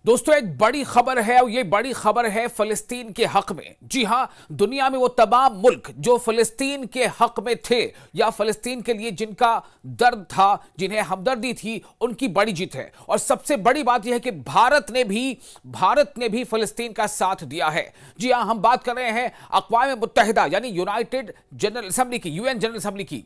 दोस्तों, एक बड़ी खबर है और ये बड़ी खबर है फिलिस्तीन के हक में। जी हां, दुनिया में वो तमाम मुल्क जो फिलिस्तीन के हक में थे या फिलिस्तीन के लिए जिनका दर्द था, जिन्हें हमदर्दी थी, उनकी बड़ी जीत है। और सबसे बड़ी बात यह है कि भारत ने भी फिलिस्तीन का साथ दिया है। जी हां, हम बात कर रहे हैं अक़वाम मुत्तहिदा यानी यूनाइटेड जनरल असेंबली की, यूएन जनरल असेंबली की।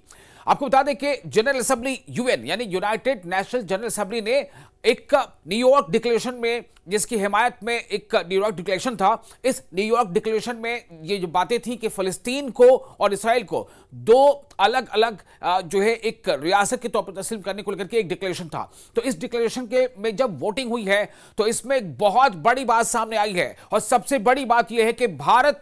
आपको बता दें कि जनरल असेंबली यूएन यानी यूनाइटेड नेशनल जनरल असेंबली ने एक न्यूयॉर्क डिक्लेरेशन में, जिसकी हिमायत में एक न्यूयॉर्क डिक्लेरेशन था, इस न्यूयॉर्क डिक्लेरेशन में ये जो बातें थी कि फिलिस्तीन को और इसराइल को दो अलग अलग जो है एक रियासत के तौर पर तस्लीम करने को लेकर के एक डिक्लेरेशन था। तो इस डिक्लेरेशन के में जब वोटिंग हुई है तो इसमें एक बहुत बड़ी बात सामने आई है। और सबसे बड़ी बात यह है कि भारत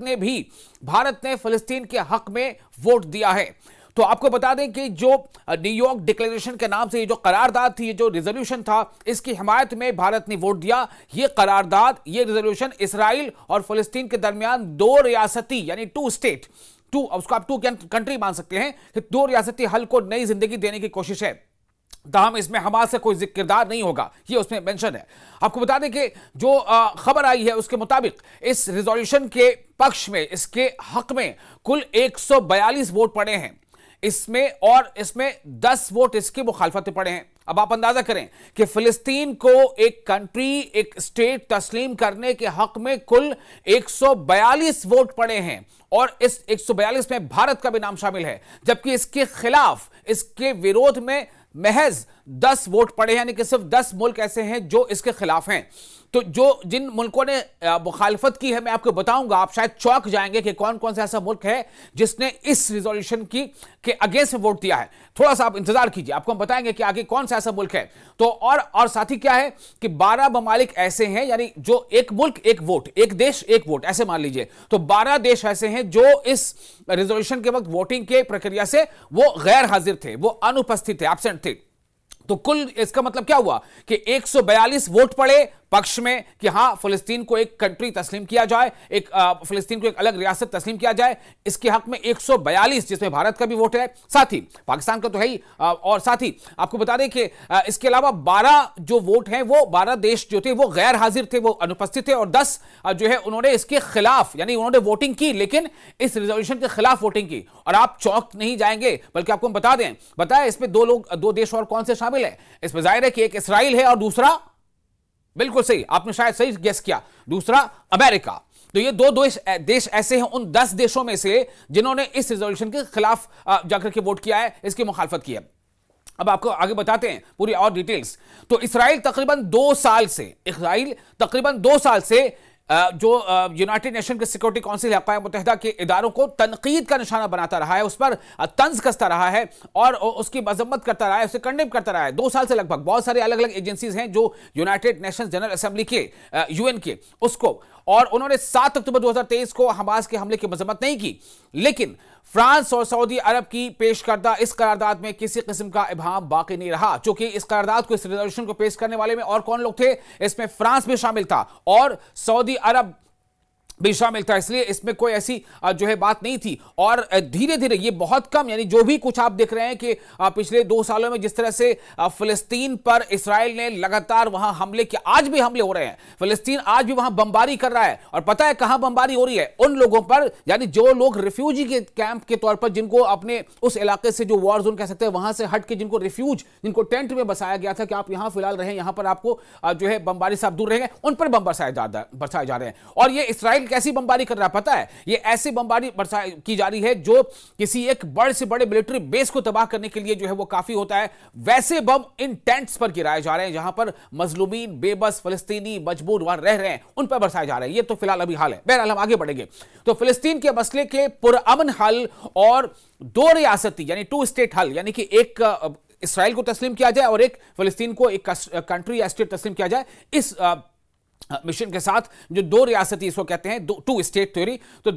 ने फिलिस्तीन के हक में वोट दिया है। तो आपको बता दें कि जो न्यूयॉर्क डिक्लेरेशन के नाम से ये जो करारदाद थी, ये जो रिजोल्यूशन था, इसकी हिमायत में भारत ने वोट दिया। ये करारदाद, ये रिजोल्यूशन इसराइल और फिलिस्तीन के दरमियान दो रियासती यानी उसको आप टू कंट्री मान सकते हैं कि दो रियासती हल को नई जिंदगी देने की कोशिश है। ताहम इसमें हमास का कोई किरदार नहीं होगा, ये उसमें मेंशन है। आपको बता दें कि जो खबर आई है उसके मुताबिक इस रिजोल्यूशन के पक्ष में, इसके हक में कुल 142 वोट पड़े हैं इसमें, और इसमें 10 वोट इसकी मुखालफत पड़े हैं। अब आप अंदाजा करें कि फिलिस्तीन को एक कंट्री, एक स्टेट तस्लीम करने के हक में कुल 142 वोट पड़े हैं, और इस 142 में भारत का भी नाम शामिल है। जबकि इसके खिलाफ, इसके विरोध में महज 10 वोट पड़े हैं, यानी कि सिर्फ 10 मुल्क ऐसे हैं जो इसके खिलाफ हैं। तो जिन मुल्कों ने मुखालफत की है, मैं आपको बताऊंगा, आप शायद चौंक जाएंगे कि कौन कौन सा ऐसा मुल्क है जिसने इस रिजोल्यूशन के अगेंस्ट में वोट दिया है। थोड़ा सा आप इंतजार कीजिए, आपको हम बताएंगे कि आगे कौन सा ऐसा मुल्क है। तो और साथ ही क्या है कि 12 ममालिक ऐसे हैं, यानी जो एक मुल्क एक वोट, एक देश एक वोट, ऐसे मान लीजिए। तो 12 देश ऐसे हैं जो इस रिजोल्यूशन के वक्त वोटिंग के प्रक्रिया से वो गैर हाजिर थे, वो अनुपस्थित थे, एब्सेंट थे। तो कुल इसका मतलब क्या हुआ कि 142 वोट पड़े पक्ष में कि हां, फिलिस्तीन को एक कंट्री तस्लीम किया जाए, फिलिस्तीन को एक अलग रियासत तस्लीम किया जाए। इसके हक में 142, जिसमें भारत का भी वोट है, साथ ही पाकिस्तान का तो है ही, और साथ ही आपको बता दें कि इसके अलावा 12 जो वोट हैं, वो 12 देश जो थे वो गैर हाजिर थे, वो अनुपस्थित थे, और 10 जो है उन्होंने इसके खिलाफ, यानी उन्होंने वोटिंग की, लेकिन इस रिजोल्यूशन के खिलाफ वोटिंग की। और आप चौंक नहीं जाएंगे, बल्कि आपको हम बताएं इसमें दो देश और कौन से शामिल है। इसमें जाहिर है कि एक इसराइल है और दूसरा, बिल्कुल सही, आपने शायद सही गेस किया, दूसरा अमेरिका। तो ये दो देश ऐसे हैं उन 10 देशों में से जिन्होंने इस रिजोल्यूशन के खिलाफ जाकर के वोट किया है, इसकी मुखालफत की है। अब आपको आगे बताते हैं पूरी और डिटेल्स। तो इसराइल तकरीबन 2 साल से जो यूनाइटेड नेशन के सिक्योरिटी काउंसिल है, अक़वाम मुत्तहिदा के इदारों को तनकीद का निशाना बनाता रहा है, उस पर तंज कसता रहा है और उसकी मजम्मत करता रहा है, उसे कंडेम करता रहा है 2 साल से लगभग। बहुत सारे अलग अलग एजेंसीज हैं जो यूनाइटेड नेशंस जनरल असेंबली के, यूएन के, उसको, और उन्होंने 7 अक्टूबर 2023 को हमास के हमले की मजम्मत नहीं की। लेकिन फ्रांस और सऊदी अरब की पेश करदा इस करारदाद में किसी किस्म का इबाम बाकी नहीं रहा। चूंकि इस करारदाद को, इस रिजोल्यूशन को पेश करने वाले में और कौन लोग थे, इसमें फ्रांस भी शामिल था और सऊदी अरब भी शामिल था, इसलिए इसमें कोई ऐसी जो है बात नहीं थी। और धीरे धीरे ये बहुत कम, यानी जो भी कुछ आप देख रहे हैं कि पिछले 2 सालों में जिस तरह से फिलिस्तीन पर इसराइल ने लगातार वहां हमले किए, आज भी हमले हो रहे हैं, फिलिस्तीन आज भी वहां बमबारी कर रहा है। और पता है कहां बमबारी हो रही है? उन लोगों पर, यानी जो लोग रिफ्यूजी के कैंप के तौर पर, जिनको अपने उस इलाके से, जो वॉर जोन कह सकते हैं, वहां से हट के जिनको टेंट में बसाया गया था कि आप यहां फिलहाल रहें, यहां पर आपको जो है बमबारी से आप दूर रहेंगे, उन पर बम बरसाए जा रहे हैं। और ये इसराइल कैसी बमबारी कर रहा है पता है? ये ऐसी बमबारी की जा रही है जो किसी एक बड़े से बड़े मिलिट्री बेस को तबाह करने के लिए जो है वो काफी होता है। वैसे बम इन टेंट्स पर गिराए जा रहे हैं जहां पर मजलूमीन, बेबस फिलिस्तीनी मजबूर वहां रह रहे हैं, उन पर बरसाए जा रहे हैं। ये तो फिलहाल अभी हाल है। बहरहाल हम आगे बढ़ेंगे। तो फिलिस्तीन के मसले के पुरअमन हल और 2 रियासती यानी 2 स्टेट हल, यानी कि एक इसराइल को तस्लीम किया जाए और एक फिलिस्तीन को एक कंट्री या स्टेट तस्लीम किया जाए, इस मिशन के साथ, जो 2 रियासती इसको कहते हैं, 2 स्टेट थ्योरी। तो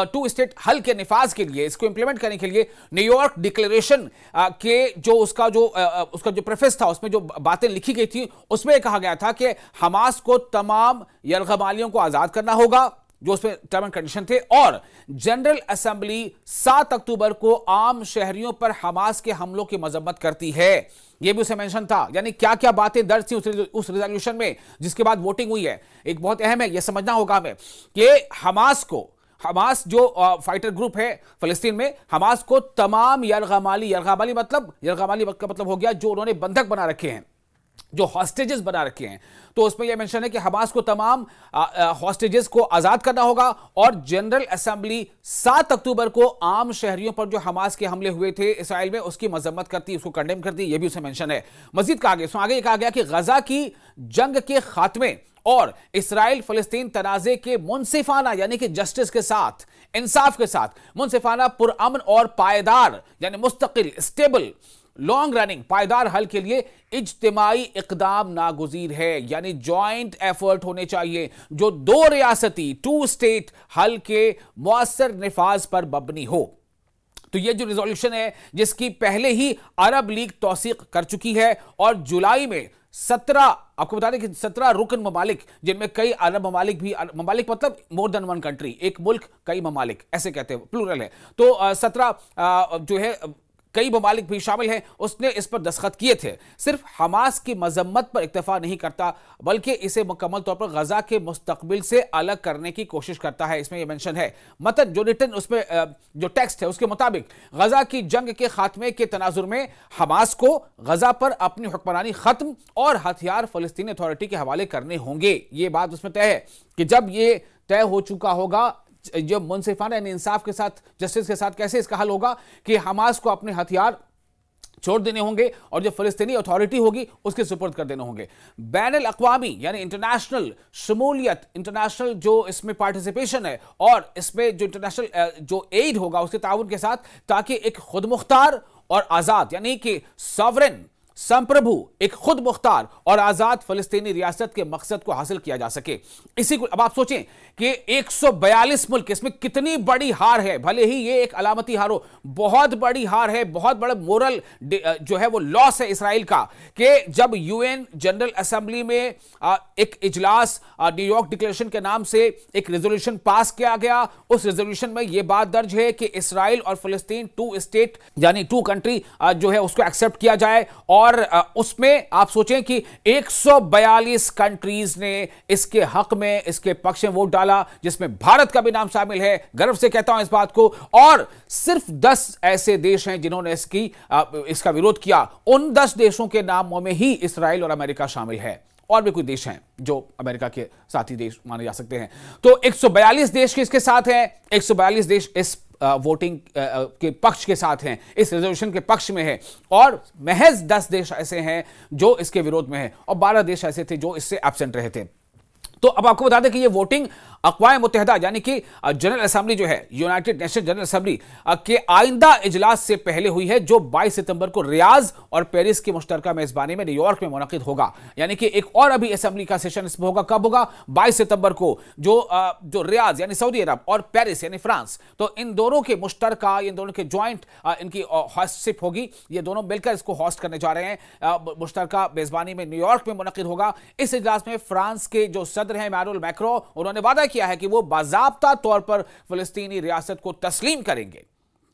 2 स्टेट हल के निफाज के लिए, इसको इंप्लीमेंट करने के लिए न्यूयॉर्क डिक्लेरेशन के जो उसका जो प्रेफेस था, उसमें जो बातें लिखी गई थी, उसमें कहा गया था कि हमास को तमाम यरगमालियों को आजाद करना होगा, जो उसमें टर्म एंड कंडीशन थे, और जनरल असेंबली 7 अक्टूबर को आम शहरियों पर हमास के हमलों की मजम्मत करती है। यह भी उसे मेंशन था। यानी क्या क्या बातें दर्ज थी उस रिजोल्यूशन में जिसके बाद वोटिंग हुई है, एक बहुत अहम है, यह समझना होगा हमें कि हमास जो फाइटर ग्रुप है फिलिस्तीन में, हमास को तमाम यरगमाली का मतलब हो गया जो उन्होंने बंधक बना रखे हैं, जो हॉस्टेजेस बना रखे हैं, तो उसमें यह मेंशन है कि हमास को तमाम हॉस्टेजेस को आजाद करना होगा। और जनरल असेंबली 7 अक्टूबर को आम शहरियों पर जो हमास के हमले हुए थे इसराइल में उसकी मजम्मत करती, उसको कंडेम करती, यह भी उसे मेंशन है। मजीद कहा गया, आगे कहा गया कि गजा की जंग के खात्मे और इसराइल फलस्तीन तनाजे के मुनसिफाना यानी कि जस्टिस के साथ, इंसाफ के साथ, मुनसिफाना, पुरअमन और पायदार यानी मुस्तकिल, स्टेबल, लॉन्ग रनिंग पायदार हल के लिए इज्तिमाई इकदाम नागुज़ीर है। यानी जॉइंट एफर्ट होने चाहिए जो 2 रियासती 2 स्टेट हल के मुअस्सर निफाज पर मबनी हो। तो यह जो रिजोल्यूशन है जिसकी पहले ही अरब लीग तौसीक कर चुकी है, और जुलाई में 17, आपको बता दें कि 17 रुकन ममालिक, जिनमें कई अरब ममालिक भी, ममालिक मतलब मोर देन वन कंट्री, एक मुल्क कई ममालिक ऐसे कहते हैं, प्लूरल है, तो 17 जो है कई ममालिक भी शामिल हैं, उसने इस पर दस्तखत किए थे। सिर्फ हमास की मजम्मत पर इक्तफा नहीं करता बल्कि इसे मुकम्मल तौर पर गजा के मुस्तकबिल से अलग करने की कोशिश करता है। इसमें यह मेंशन है, मतन जो रिटन उसमें जो टेक्स्ट है उसके मुताबिक गजा की जंग के खात्मे के तनाजुर में हमास को गजा पर अपनी हुक्मरानी खत्म और हथियार फलस्तीनी अथॉरिटी के हवाले करने होंगे। यह बात उसमें तय है कि जब यह तय हो चुका होगा, जो मुनसिफाना यानी इंसाफ के साथ, जस्टिस के साथ, कैसे इसका हल होगा कि हमास को अपने हथियार छोड़ देने होंगे और जो फलस्तीनी अथॉरिटी होगी उसके सुपुर्द कर देने होंगे। बैनुल अक़वामी यानी इंटरनेशनल शमूलियत, इंटरनेशनल जो इसमें पार्टिसिपेशन है और इसमें जो इंटरनेशनल जो एड होगा उसके ताउन के साथ, ताकि एक खुद मुख्तार और आजाद यानी कि सॉवरेन, संप्रभु, एक खुद मुख्तार और आजाद फलस्तीनी रियासत के मकसद को हासिल किया जा सके। इसी को अब आप सोचें कि 142 मुल्क, इसमें कितनी बड़ी हार है। भले ही ये एक अलामती हार हो, बहुत बड़ी हार है, बहुत बड़ा मोरल जो है वो लॉस है इसराइल का, कि जब यूएन जनरल असेंबली में एक इजलास न्यूयॉर्क डिक्लेरेशन के नाम से एक रेजोल्यूशन पास किया गया, उस रेजोल्यूशन में यह बात दर्ज है कि इसराइल और फलस्तीन 2 स्टेट यानी 2 कंट्री जो है उसको एक्सेप्ट किया जाए। और उसमें आप सोचें कि 142 कंट्रीज ने इसके हक में, इसके पक्ष में वोट डाला, जिसमें भारत का भी नाम शामिल है। गर्व से कहता हूं इस बात को। और सिर्फ 10 ऐसे देश हैं जिन्होंने इसका विरोध किया। उन 10 देशों के नामों में ही इसराइल और अमेरिका शामिल है। और भी कुछ देश हैं जो अमेरिका के साथी देश माने जा सकते हैं। तो 142 देश इसके साथ हैं, 142 देश इस वोटिंग के पक्ष के साथ हैं, इस रेजोल्यूशन के पक्ष में है, और महज 10 देश ऐसे हैं जो इसके विरोध में हैं, और 12 देश ऐसे थे जो इससे एब्सेंट रहे थे। तो अब आपको बता दें कि ये वोटिंग अक़वाम मुत्तहिदा यानी कि जनरल असेंबली जो है, यूनाइटेड नेशन जनरल असेंबली के आइंदा इजलास से पहले हुई है, जो 22 सितंबर को रियाज और पेरिस की मुश्तरका मेजबानी में न्यूयॉर्क में मुनक़िद होगा। यानी कि एक और अभी असेंबली का सेशन इसमें होगा। कब होगा? 22 सितंबर को, जो रियाज यानी सऊदी अरब और पेरिस यानी फ्रांस, तो इन दोनों के मुश्तरका, इन दोनों के ज्वाइंट इनकी हॉस्टशिप होगी। ये दोनों मिलकर इसको होस्ट करने जा रहे हैं। मुश्तरका मेजबानी में न्यूयॉर्क में मुनक़िद होगा। इस इजलास में फ्रांस के जो सदर हैं इमानुएल मैक्रों, उन्होंने वादा किया है कि वो बाज़ाब्ता तौर पर फिलिस्तीनी रियासत को तस्लीम करेंगे।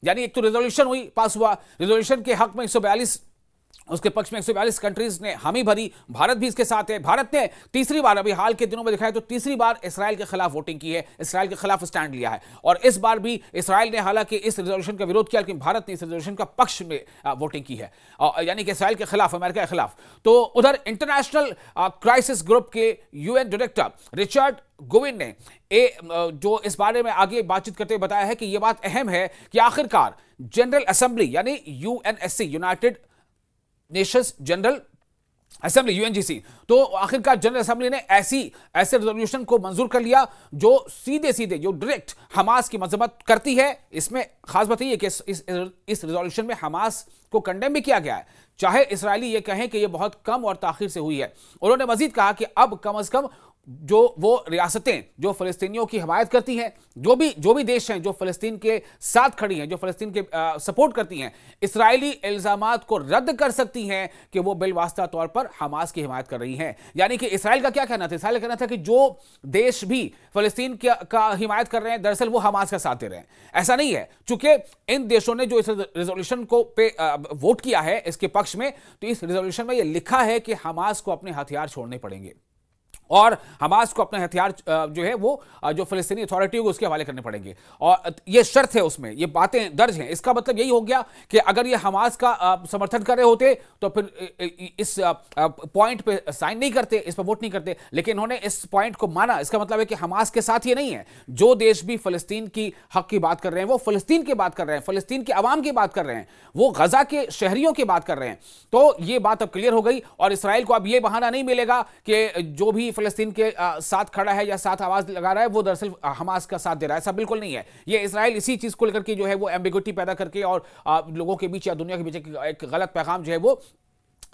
यानी एक तो रिजोल्यूशन हुई, पास हुआ, रिजोल्यूशन के हक में 142, उसके पक्ष में 142 कंट्रीज ने हामी भरी। भारत भी इसके साथ है। भारत ने तीसरी बार, अभी हाल के दिनों में दिखाया तो तीसरी बार इसराइल के खिलाफ वोटिंग की है, इसराइल के खिलाफ स्टैंड लिया है। और इस बार भी इसराइल ने हालांकि इस रेजोल्यूशन का विरोध किया, लेकिन भारत ने इस रेजोल्यूशन का पक्ष में वोटिंग की है, यानी कि इसराइल के खिलाफ, अमेरिका के खिलाफ। तो उधर इंटरनेशनल क्राइसिस ग्रुप के यूएन डायरेक्टर रिचर्ड गोविन ने जो इस बारे में आगे बातचीत करते हुए बताया है कि यह बात अहम है कि आखिरकार जनरल असेंबली यानी UNSC, united nations general assembly, UNGC, तो आखिरकार जनरल असेंबली ने ऐसे रेजोल्यूशन को मंजूर कर लिया जो सीधे जो डायरेक्ट हमास की मजम्मत करती है। इसमें खास बात यह है कि इस रेजोल्यूशन में हमास को कंडेम भी किया गया है, चाहे इसराइली ये कहें कि यह बहुत कम और ताखिर से हुई है। उन्होंने मजीद कहा कि अब कम अज कम जो वो रियासतें जो फ़लस्तीनियों की हिमायत करती हैं, जो भी देश हैं जो फ़लस्तीन के साथ खड़ी हैं, जो फ़लस्तीन के सपोर्ट करती हैं, इस्राएली इल्ज़ामात को रद्द कर सकती हैं कि वो बिलवास्ता तौर पर हमास की हिमायत कर रही हैं। यानी कि इसराइल का क्या कहना था? इसराइल का कहना था कि जो देश भी फ़लस्तीन का हिमायत कर रहे हैं, दरअसल वो हमास का साथ दे रहे हैं। ऐसा नहीं है, चूंकि इन देशों ने जो इस रेजोल्यूशन को पे वोट किया है इसके पक्ष में, तो इस रेजोल्यूशन में यह लिखा है कि हमास को अपने हथियार छोड़ने पड़ेंगे और हमास को अपने हथियार जो है वो जो फ़लस्तीनी अथॉरिटी होगी उसके हवाले करने पड़ेंगे, और ये शर्त है उसमें, ये बातें दर्ज हैं। इसका मतलब यही हो गया कि अगर ये हमास का समर्थन कर रहे होते तो फिर इस पॉइंट पे साइन नहीं करते, इस पर वोट नहीं करते, लेकिन इन्होंने इस पॉइंट को माना। इसका मतलब है कि हमास के साथ ये नहीं है। जो देश भी फ़लस्तीन की हक की बात कर रहे हैं वो फ़लस्तीन की बात कर रहे हैं, फ़लस्तीन के अवाम की बात कर रहे हैं, वो गजा के शहरियों की बात कर रहे हैं। तो ये बात अब क्लियर हो गई और इसराइल को अब ये बहाना नहीं मिलेगा कि जो भी फ़लस्तीन के साथ खड़ा है या साथ आवाज लगा रहा है वो दरअसल हमास का साथ दे रहा है। ऐसा बिल्कुल नहीं है। ये इसराइल इसी चीज को लेकर के जो है वो एम्बिग्विटी पैदा करके और लोगों के बीच या दुनिया के बीच एक गलत पैगाम जो है वो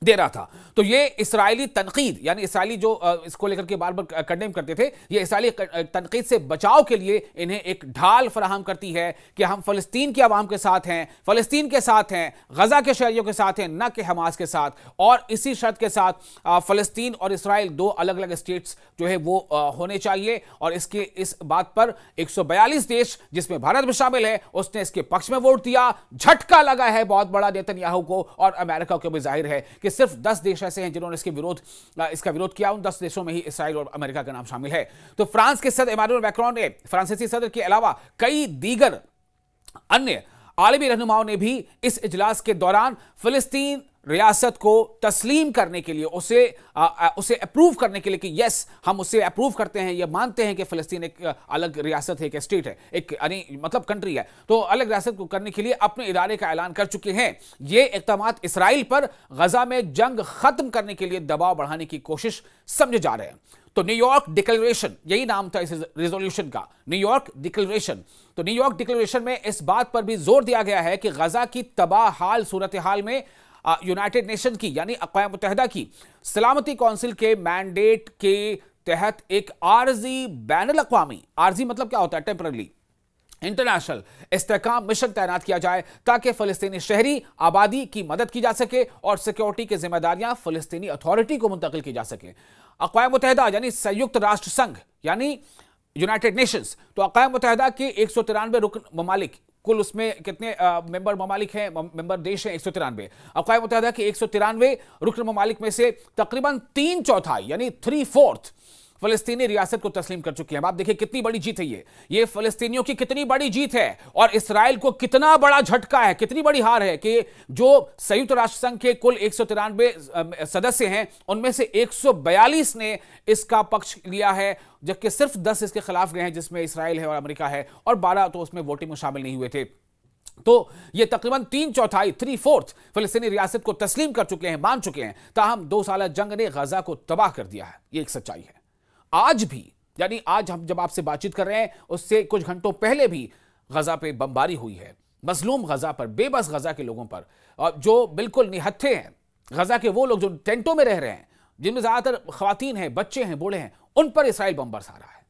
दे रहा था। तो ये इसराइली तनकीद, यानी इसराइली जो इसको लेकर के बार बार कंडेम करते थे, ये इसराइली तनकीद से बचाव के लिए इन्हें एक ढाल फराहम करती है कि हम फ़लस्तीन के अवाम के साथ हैं, फ़लस्तीन के साथ हैं, गजा के शहरियों के साथ हैं, न कि हमास के साथ। और इसी शर्त के साथ फ़लस्तीन और इसराइल दो अलग अलग स्टेट्स जो है वो होने चाहिए। और इस बात पर 142 देश जिसमें भारत भी शामिल है उसने इसके पक्ष में वोट दिया। झटका लगा है बहुत बड़ा नेतन्याहू को और अमेरिका को भी जाहिर है कि सिर्फ 10 देश ऐसे हैं जिन्होंने इसका विरोध किया। उन 10 देशों में ही इसराइल और अमेरिका का नाम शामिल है। तो फ्रांस के सदर इमानुएल मैक्रोन ने फ्रांसीसी सदर के अलावा कई दीगर अन्य आलमी रहनुमाओं ने भी इस इजलास के दौरान फिलिस्तीन रियासत को तस्लीम करने के लिए, उसे अप्रूव करने के लिए कि यस हम उसे अप्रूव करते हैं, ये मानते हैं कि फिलिस्तीन एक अलग रियासत है, एक स्टेट है, एक मतलब कंट्री है, तो अलग रियासत को करने के लिए अपने इरादे का ऐलान कर चुके हैं। ये इक़दामात इसराइल पर गजा में जंग खत्म करने के लिए दबाव बढ़ाने की कोशिश समझे जा रहे हैं। तो न्यूयॉर्क डिक्लेरेशन, यही नाम था इस रेजोल्यूशन का, न्यूयॉर्क डिक्लेरेशन। तो न्यूयॉर्क डिक्लेरेशन में इस बात पर भी जोर दिया गया है कि गजा की तबाह हाल सूरत हाल में यूनाइटेड नेशन की यानी अक़वाम मुत्तहिदा की सलामती काउंसिल के मैंडेट के तहत एक आर्जी बैनुल अक़वामी, आर्जी मतलब क्या होता है, टेम्पररी, इंटरनेशनल इस्तेहकाम मिशन तैनात किया जाए ताकि फ़लस्तीनी शहरी आबादी की मदद की जा सके और सिक्योरिटी की जिम्मेदारियां फ़लस्तीनी अथॉरिटी को मुंतकिल की जा सके। अक़वाम मुत्तहिदा यानी संयुक्त राष्ट्र संघ यानी यूनाइटेड नेशंस, तो अक़वाम मुत्तहिदा के 193 रुकन ममालिक, कुल उसमें कितने मेंबर ममालिक हैं, मेंबर देश हैं 193। अक़वाम मुत्तहिदा के 193 रुकन ममालिक में से तकरीबन 3/4 यानी 3/4 फ़लस्तीनी रियासत को तस्लीम कर चुके हैं। अब आप देखिए कितनी बड़ी जीत है ये फ़लस्तीनियों की कितनी बड़ी जीत है और इसराइल को कितना बड़ा झटका है, कितनी बड़ी हार है कि जो संयुक्त राष्ट्र संघ के कुल 193 सदस्य हैं उनमें से 142 ने इसका पक्ष लिया है, जबकि सिर्फ 10 इसके खिलाफ गए हैं, जिसमें इसराइल है और अमेरिका है, और 12 तो उसमें वोटिंग में शामिल नहीं हुए थे। तो ये तकरीबन 3/4 फ़लस्तीनी रियासत को तस्लीम कर चुके हैं, मान चुके हैं। ताहम 2 साल जंग ने गजा को तबाह कर दिया है, ये एक सच्चाई है। आज भी, यानी आज हम जब आपसे बातचीत कर रहे हैं उससे कुछ घंटों पहले भी गजा पे बमबारी हुई है, मजलूम गजा पर, बेबस गजा के लोगों पर, और जो बिल्कुल निहत्थे हैं गजा के, वो लोग जो टेंटों में रह रहे हैं, जिनमें ज्यादातर खवातीन हैं, बच्चे हैं, बूढ़े हैं, उन पर इसराइल बम बरसा रहा है।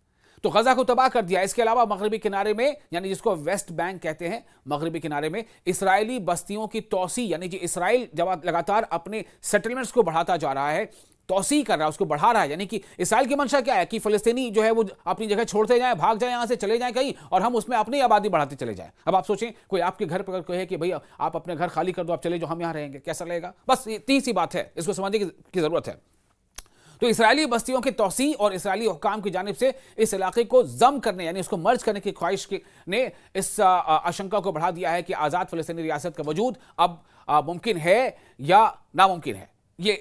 तो गजा को तबाह कर दिया। इसके अलावा मगरबी किनारे में, यानी जिसको वेस्ट बैंक कहते हैं, मगरबी किनारे में इसराइली बस्तियों की तौसी, यानी कि इसराइल जब लगातार अपने सेटलमेंट्स को बढ़ाता जा रहा है, तौसी कर रहा है, उसको बढ़ा रहा है, यानी कि इसराइल की मंशा क्या है कि फ़लस्तीनी जो है वो अपनी जगह छोड़ते जाएं, भाग जाएं, यहां से चले जाएं कहीं, और हम उसमें अपनी आबादी बढ़ाते चले जाएं। अब आप सोचें कोई आपके घर पर कहे कि भैया आप अपने घर खाली कर दो, आप चले जाओ, हम यहां रहेंगे, कैसा लगेगा? बस इतनी सी बात है, इसको समझने की जरूरत है। तो इसराइली बस्तियों की तौसी और इसराइली हुक्काम की जानिब से इस इलाके को जम करने यानी उसको मर्ज करने की ख्वाहिश ने इस आशंका को बढ़ा दिया है कि आज़ाद फ़लस्तीनी रियासत का वजूद अब मुमकिन है या नामुमकिन है। ये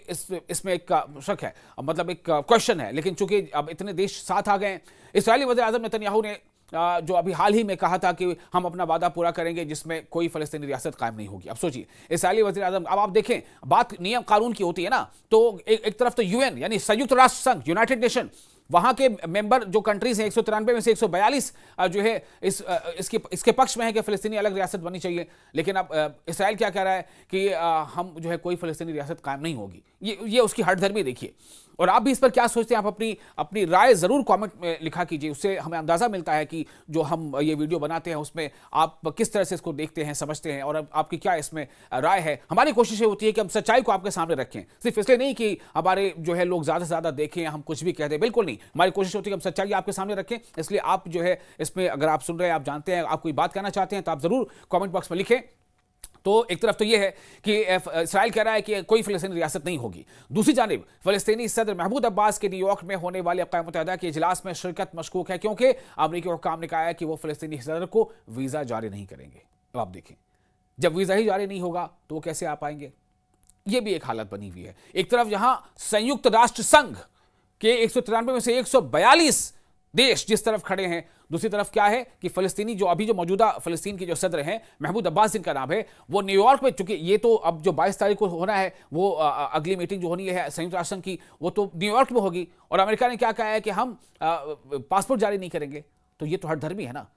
इसमें एक शक है, मतलब एक क्वेश्चन है। लेकिन चूंकि अब इतने देश साथ आ गए, इसराइली वज़ीर आज़म नेतन्याहू ने जो अभी हाल ही में कहा था कि हम अपना वादा पूरा करेंगे जिसमें कोई फ़लस्तीनी रियासत कायम नहीं होगी। अब सोचिए इसराइली वज़ीर आज़म, अब आप देखें बात नियम कानून की होती है ना, तो एक तरफ तो यूएन यानी संयुक्त राष्ट्र संघ, यूनाइटेड नेशन, वहां के मेंबर जो कंट्रीज हैं 193 में से 142 जो है इसके पक्ष में है कि फ़लस्तीनी अलग रियासत बननी चाहिए। लेकिन अब इसराइल क्या कह रहा है कि हम जो है कोई फ़लस्तीनी रियासत कायम नहीं होगी। ये उसकी हठधर्मी देखिए। और आप भी इस पर क्या सोचते हैं, आप अपनी अपनी राय जरूर कमेंट में लिखा कीजिए। उससे हमें अंदाजा मिलता है कि जो हम ये वीडियो बनाते हैं उसमें आप किस तरह से इसको देखते हैं, समझते हैं, और आपकी क्या इसमें राय है। हमारी कोशिश ये होती है कि हम सच्चाई को आपके सामने रखें, सिर्फ इसलिए नहीं कि हमारे जो है लोग ज्यादा से ज्यादा देखें, हम कुछ भी कह दें, बिल्कुल नहीं। हमारी कोशिश होती है कि हम सच्चाई आपके सामने रखें। इसलिए आप जो है इसमें अगर आप सुन रहे हैं, आप जानते हैं, आप कोई बात कहना चाहते हैं, तो आप जरूर कमेंट बॉक्स में लिखें। तो एक तरफ तो यह है कि इसराइल कह रहा है कि कोई फिलिस्तीनी रियासत नहीं होगी, दूसरी जानिब फिलिस्तीनी सदर महमूद अब्बास के न्यूयॉर्क में होने वाले अक़वाम मुत्तहिदा के इजलास में शिरकत मशकूक है, क्योंकि अमरीकी हुक्काम ने कहा है कि वो फिलिस्तीनी सदर को वीजा जारी नहीं करेंगे। अब आप देखें, जब वीजा ही जारी नहीं होगा तो वो कैसे आ पाएंगे, यह भी एक हालत बनी हुई है। एक तरफ यहां संयुक्त राष्ट्र संघ के 193 में से 142 देश जिस तरफ खड़े हैं, दूसरी तरफ क्या है कि फिलिस्तीनी जो मौजूदा फिलिस्तीन के जो सदर हैं महमूद अब्बास जिनका नाम है, वो न्यूयॉर्क में, चूंकि ये तो अब जो 22 तारीख को होना है, वो अगली मीटिंग जो होनी है संयुक्त राष्ट्र संघ की, वो तो न्यूयॉर्क में होगी। और अमेरिका ने क्या कहा है कि हम पासपोर्ट जारी नहीं करेंगे। तो ये तो हठधर्मी है ना।